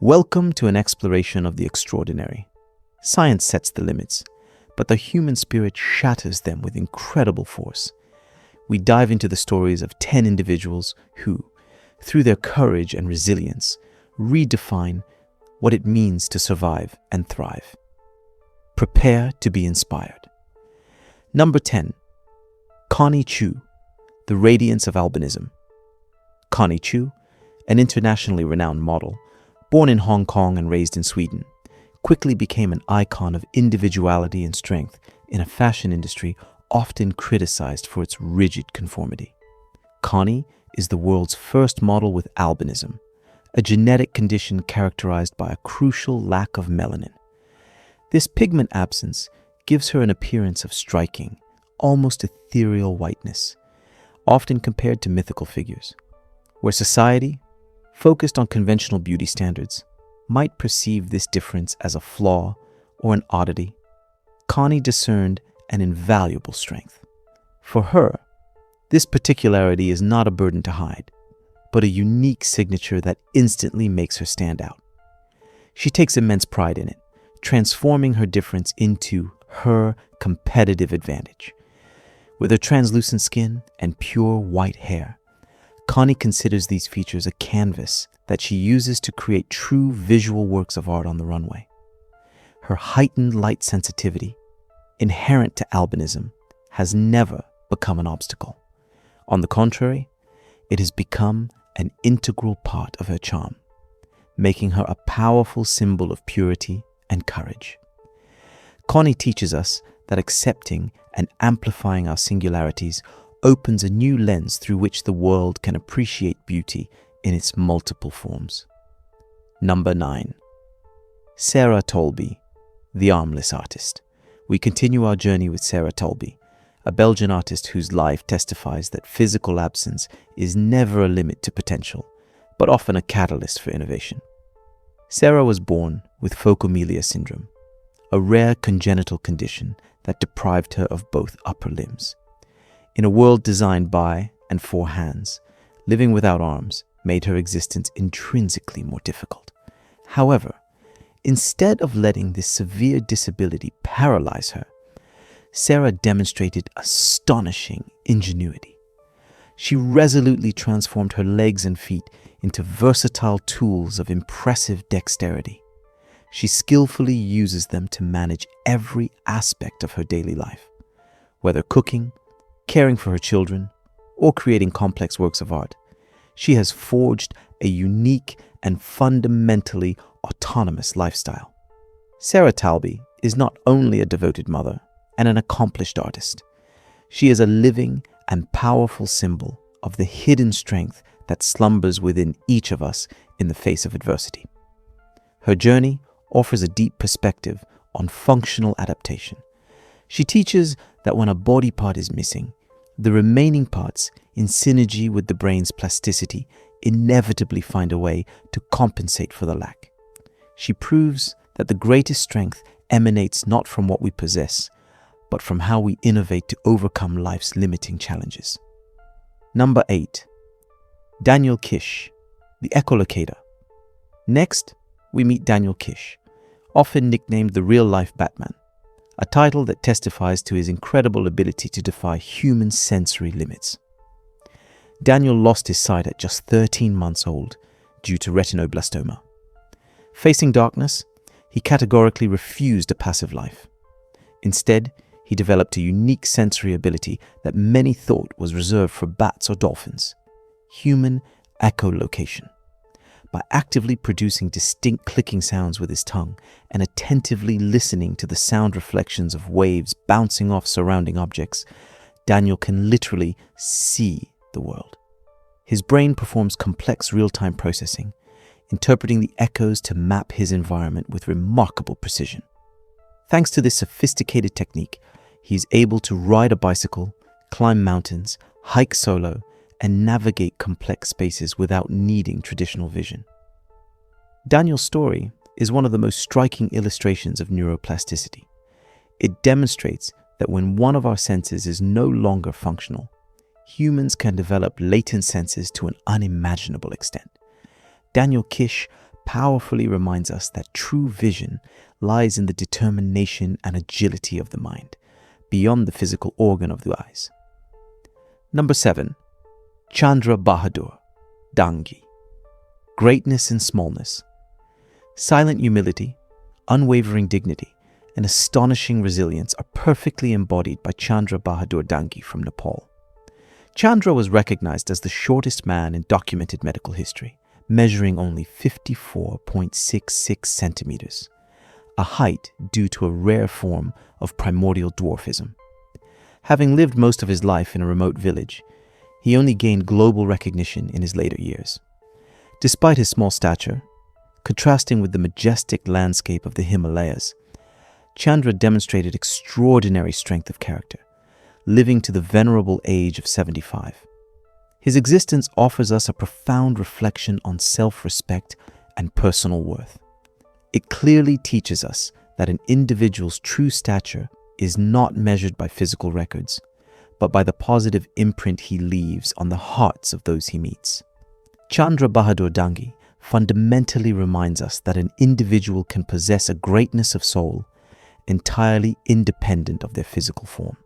Welcome to an exploration of the extraordinary. Science sets the limits, but the human spirit shatters them with incredible force. We dive into the stories of 10 individuals who, through their courage and resilience, redefine what it means to survive and thrive. Prepare to be inspired. Number 10. Connie Chiu, the radiance of albinism. Connie Chiu, an internationally renowned model, born in Hong Kong and raised in Sweden, quickly became an icon of individuality and strength in a fashion industry often criticized for its rigid conformity. Connie is the world's first model with albinism, a genetic condition characterized by a crucial lack of melanin. This pigment absence gives her an appearance of striking, almost ethereal whiteness, often compared to mythical figures. Where society, focused on conventional beauty standards, might perceive this difference as a flaw or an oddity, Connie discerned an invaluable strength. For her, this particularity is not a burden to hide, but a unique signature that instantly makes her stand out. She takes immense pride in it, transforming her difference into her competitive advantage. With her translucent skin and pure white hair, Connie considers these features a canvas that she uses to create true visual works of art on the runway. Her heightened light sensitivity, inherent to albinism, has never become an obstacle. On the contrary, it has become an integral part of her charm, making her a powerful symbol of purity and courage. Connie teaches us that accepting and amplifying our singularities opens a new lens through which the world can appreciate beauty in its multiple forms. Number 9. Sarah Tolby, the armless artist. We continue our journey with Sarah Tolby, a Belgian artist whose life testifies that physical absence is never a limit to potential, but often a catalyst for innovation. Sarah was born with phocomelia syndrome, a rare congenital condition that deprived her of both upper limbs. In a world designed by and for hands, living without arms made her existence intrinsically more difficult. However, instead of letting this severe disability paralyze her, Sarah demonstrated astonishing ingenuity. She resolutely transformed her legs and feet into versatile tools of impressive dexterity. She skillfully uses them to manage every aspect of her daily life, whether cooking, caring for her children, or creating complex works of art. She has forged a unique and fundamentally autonomous lifestyle. Sarah Tolby is not only a devoted mother and an accomplished artist. She is a living and powerful symbol of the hidden strength that slumbers within each of us in the face of adversity. Her journey offers a deep perspective on functional adaptation. She teaches that when a body part is missing, the remaining parts, in synergy with the brain's plasticity, inevitably find a way to compensate for the lack. She proves that the greatest strength emanates not from what we possess, but from how we innovate to overcome life's limiting challenges. Number 8. Daniel Kish, the echolocator. Next, we meet Daniel Kish, often nicknamed the real-life Batman, a title that testifies to his incredible ability to defy human sensory limits. Daniel lost his sight at just 13 months old due to retinoblastoma. Facing darkness, he categorically refused a passive life. Instead, he developed a unique sensory ability that many thought was reserved for bats or dolphins: human echolocation. By actively producing distinct clicking sounds with his tongue and attentively listening to the sound reflections of waves bouncing off surrounding objects, Daniel can literally see the world. His brain performs complex real-time processing, interpreting the echoes to map his environment with remarkable precision. Thanks to this sophisticated technique, he is able to ride a bicycle, climb mountains, hike solo, and navigate complex spaces without needing traditional vision. Daniel's story is one of the most striking illustrations of neuroplasticity. It demonstrates that when one of our senses is no longer functional, humans can develop latent senses to an unimaginable extent. Daniel Kish powerfully reminds us that true vision lies in the determination and agility of the mind, beyond the physical organ of the eyes. Number 7. Chandra Bahadur, Dangi. Greatness in smallness. Silent humility, unwavering dignity, and astonishing resilience are perfectly embodied by Chandra Bahadur Dangi from Nepal. Chandra was recognized as the shortest man in documented medical history, measuring only 54.66 centimeters, a height due to a rare form of primordial dwarfism. Having lived most of his life in a remote village, he only gained global recognition in his later years. Despite his small stature, contrasting with the majestic landscape of the Himalayas, Chandra demonstrated extraordinary strength of character, living to the venerable age of 75. His existence offers us a profound reflection on self-respect and personal worth. It clearly teaches us that an individual's true stature is not measured by physical records, but by the positive imprint he leaves on the hearts of those he meets. Chandra Bahadur Dangi fundamentally reminds us that an individual can possess a greatness of soul entirely independent of their physical form.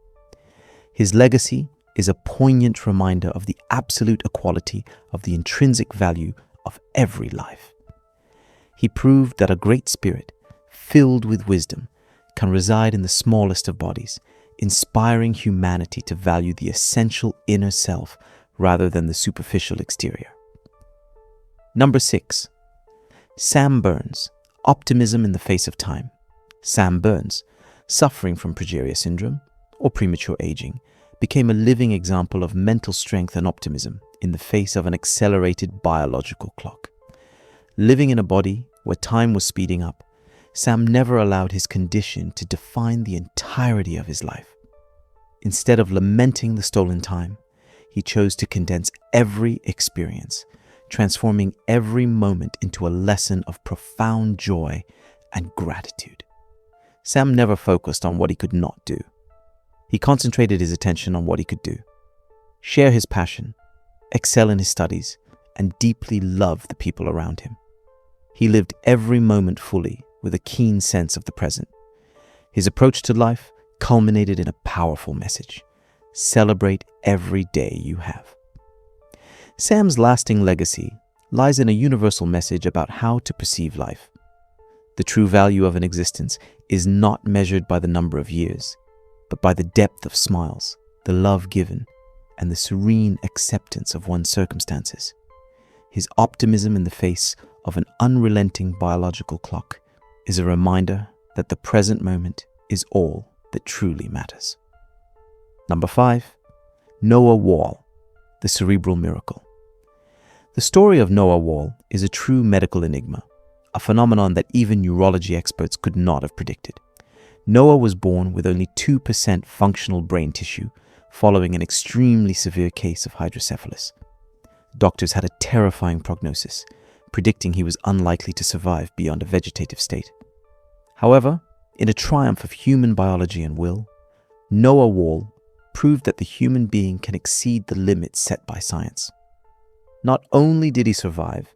His legacy is a poignant reminder of the absolute equality of the intrinsic value of every life. He proved that a great spirit, filled with wisdom, can reside in the smallest of bodies, inspiring humanity to value the essential inner self rather than the superficial exterior. Number 6. Sam Burns, Optimism in the Face of Time. Sam Burns, suffering from progeria syndrome or premature aging, became a living example of mental strength and optimism in the face of an accelerated biological clock. Living in a body where time was speeding up, Sam never allowed his condition to define the entirety of his life. Instead of lamenting the stolen time, he chose to condense every experience, transforming every moment into a lesson of profound joy and gratitude. Sam never focused on what he could not do. He concentrated his attention on what he could do, share his passion, excel in his studies, and deeply love the people around him. He lived every moment fully with a keen sense of the present. His approach to life culminated in a powerful message: celebrate every day you have. Sam's lasting legacy lies in a universal message about how to perceive life. The true value of an existence is not measured by the number of years, but by the depth of smiles, the love given, and the serene acceptance of one's circumstances. His optimism in the face of an unrelenting biological clock is a reminder that the present moment is all that truly matters. Number 5. Noah Wall, The Cerebral Miracle. The story of Noah Wall is a true medical enigma, a phenomenon that even neurology experts could not have predicted. Noah was born with only 2% functional brain tissue following an extremely severe case of hydrocephalus. Doctors had a terrifying prognosis, predicting he was unlikely to survive beyond a vegetative state. However, in a triumph of human biology and will, Noah Wall proved that the human being can exceed the limits set by science. Not only did he survive,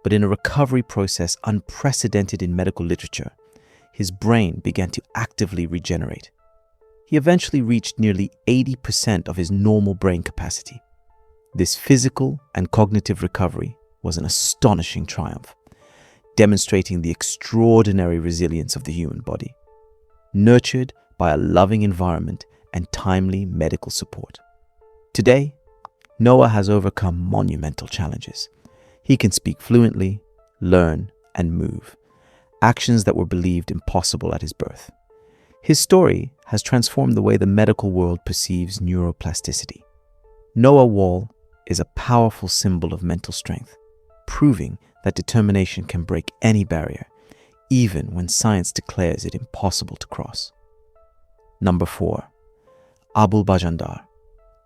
but in a recovery process unprecedented in medical literature, his brain began to actively regenerate. He eventually reached nearly 80% of his normal brain capacity. This physical and cognitive recovery was an astonishing triumph, demonstrating the extraordinary resilience of the human body, nurtured by a loving environment and timely medical support. Today, Noah has overcome monumental challenges. He can speak fluently, learn, and move, actions that were believed impossible at his birth. His story has transformed the way the medical world perceives neuroplasticity. Noah Wall is a powerful symbol of mental strength, proving that determination can break any barrier, even when science declares it impossible to cross. Number 4. Abul Bajandar,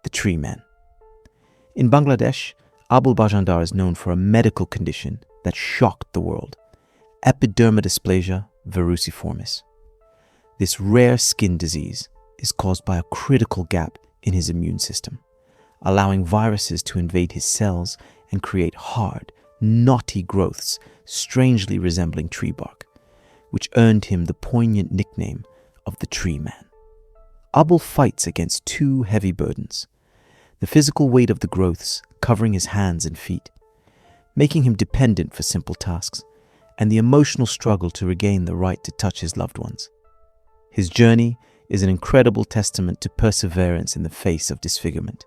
the Tree Man. In Bangladesh, Abul Bajandar is known for a medical condition that shocked the world: epidermodysplasia verruciformis. This rare skin disease is caused by a critical gap in his immune system, allowing viruses to invade his cells and create hard, knotty growths strangely resembling tree bark, which earned him the poignant nickname of the Tree Man. Abul fights against two heavy burdens: the physical weight of the growths covering his hands and feet, making him dependent for simple tasks, and the emotional struggle to regain the right to touch his loved ones. His journey is an incredible testament to perseverance in the face of disfigurement.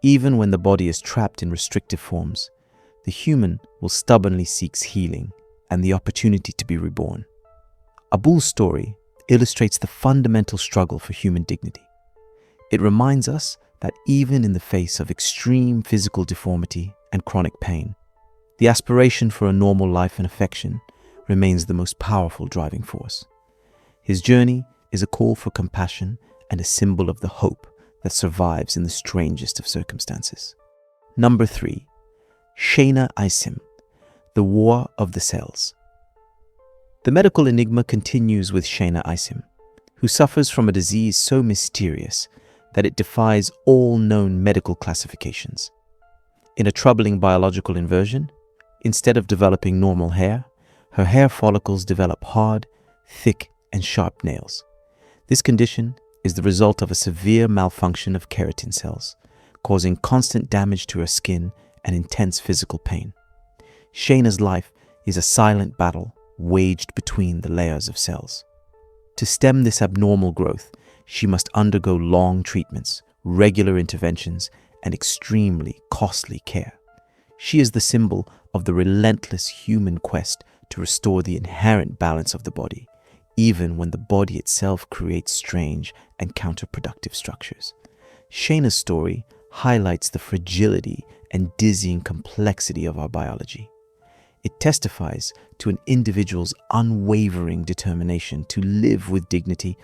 Even when the body is trapped in restrictive forms, the human will stubbornly seek healing and the opportunity to be reborn. Abul's story illustrates the fundamental struggle for human dignity. It reminds us that even in the face of extreme physical deformity and chronic pain, the aspiration for a normal life and affection remains the most powerful driving force. His journey is a call for compassion and a symbol of the hope that survives in the strangest of circumstances. Number 3. Shayna Isim, the War of the Cells. The medical enigma continues with Shayna Isim, who suffers from a disease so mysterious that it defies all known medical classifications. In a troubling biological inversion, instead of developing normal hair, her hair follicles develop hard, thick, and sharp nails. This condition is the result of a severe malfunction of keratin cells, causing constant damage to her skin and intense physical pain. Shayna's life is a silent battle waged between the layers of cells. To stem this abnormal growth, she must undergo long treatments, regular interventions, and extremely costly care. She is the symbol of the relentless human quest to restore the inherent balance of the body, even when the body itself creates strange and counterproductive structures. Shayna's story highlights the fragility and dizzying complexity of our biology. It testifies to an individual's unwavering determination to live with dignity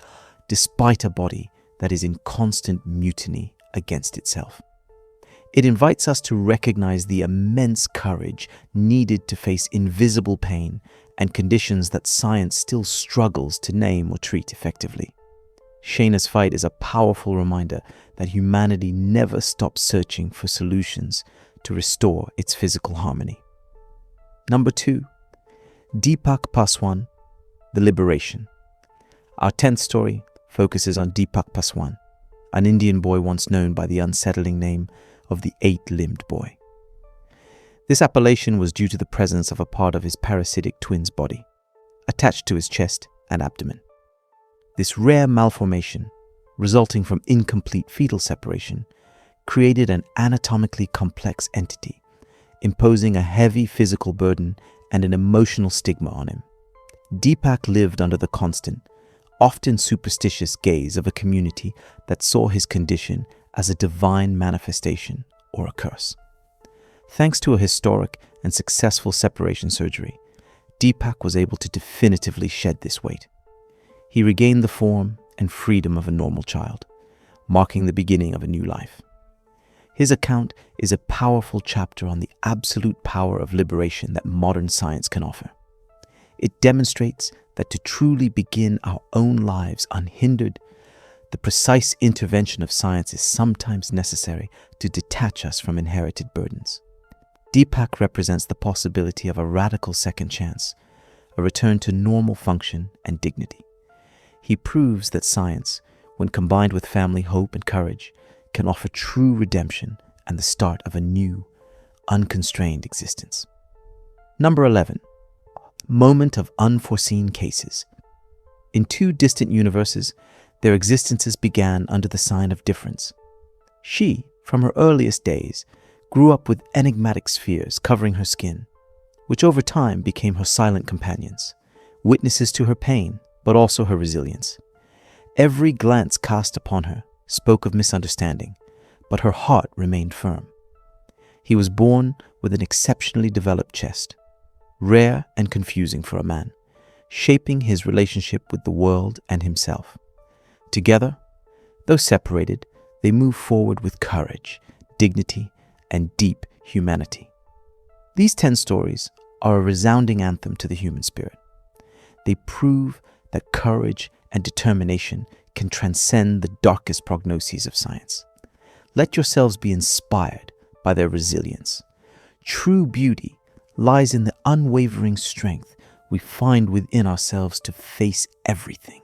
despite a body that is in constant mutiny against itself. It invites us to recognize the immense courage needed to face invisible pain and conditions that science still struggles to name or treat effectively. Shayna's fight is a powerful reminder that humanity never stops searching for solutions to restore its physical harmony. Number 2. Deepak Paswan, the Liberation. Our 10th story focuses on Deepak Paswan, an Indian boy once known by the unsettling name of the eight-limbed boy. This appellation was due to the presence of a part of his parasitic twin's body, attached to his chest and abdomen. This rare malformation, resulting from incomplete fetal separation, created an anatomically complex entity, imposing a heavy physical burden and an emotional stigma on him. Deepak lived under the constant, often superstitious gaze of a community that saw his condition as a divine manifestation or a curse. Thanks to a historic and successful separation surgery, Deepak was able to definitively shed this weight. He regained the form and freedom of a normal child, marking the beginning of a new life. His account is a powerful chapter on the absolute power of liberation that modern science can offer. It demonstrates that to truly begin our own lives unhindered, the precise intervention of science is sometimes necessary to detach us from inherited burdens. Deepak represents the possibility of a radical second chance, a return to normal function and dignity. He proves that science, when combined with family hope and courage, can offer true redemption and the start of a new, unconstrained existence. Number 11. Moment of unforeseen cases. In two distant universes, their existences began under the sign of difference. She, from her earliest days, grew up with enigmatic spheres covering her skin, which over time became her silent companions, witnesses to her pain, but also her resilience. Every glance cast upon her spoke of misunderstanding, but her heart remained firm. He was born with an exceptionally developed chest, rare and confusing for a man, shaping his relationship with the world and himself. Together, though separated, they move forward with courage, dignity, and deep humanity. These 10 stories are a resounding anthem to the human spirit. They prove that courage and determination can transcend the darkest prognoses of science. Let yourselves be inspired by their resilience. True beauty lies in the unwavering strength we find within ourselves to face everything.